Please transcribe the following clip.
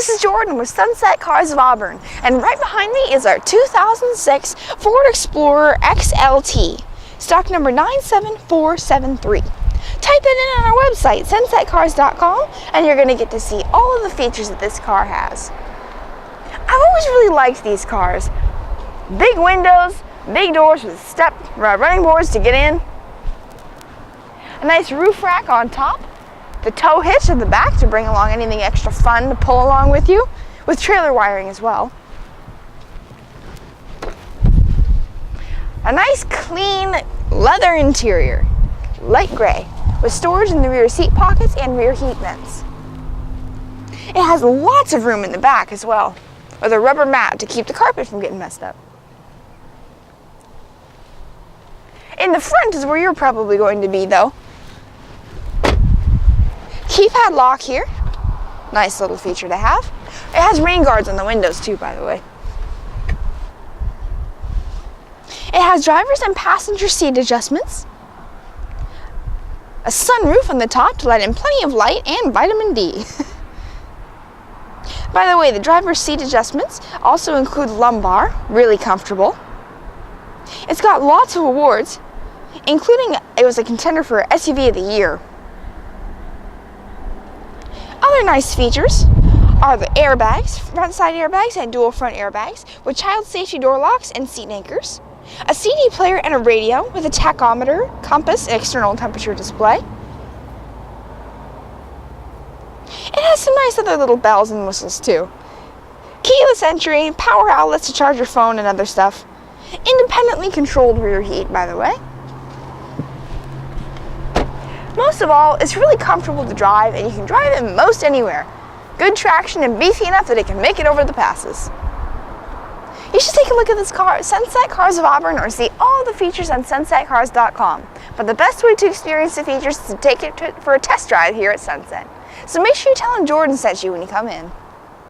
This is Jordan with Sunset Cars of Auburn, and right behind me is our 2006 Ford Explorer XLT, stock number 97473. Type that in on our website, sunsetcars.com, and you're going to get to see all of the features that this car has. I've always really liked these cars. Big windows, big doors with running boards to get in, a nice roof rack on top, the tow hitch at the back to bring along anything extra fun to pull along with you, with trailer wiring as well. A nice clean leather interior, light gray, with storage in the rear seat pockets and rear heat vents. It has lots of room in the back as well, with a rubber mat to keep the carpet from getting messed up. In the front is where you're probably going to be though. Keypad lock here, nice little feature to have. It has rain guards on the windows too, by the way. It has driver's and passenger seat adjustments, a sunroof on the top to let in plenty of light and vitamin D. By the way, the driver's seat adjustments also include lumbar, really comfortable. It's got lots of awards, including it was a contender for SUV of the Year. Other nice features are the airbags, front side airbags and dual front airbags with child safety door locks and seat anchors, a CD player and a radio with a tachometer, compass, and external temperature display. It has some nice other little bells and whistles too. Keyless entry, power outlets to charge your phone and other stuff. Independently controlled rear heat, by the way. Most of all, it's really comfortable to drive and you can drive it most anywhere. Good traction and beefy enough that it can make it over the passes. You should take a look at this car at Sunset Cars of Auburn or see all the features on sunsetcars.com. But the best way to experience the features is to take it for a test drive here at Sunset. So make sure you tell them Jordan sent you when you come in.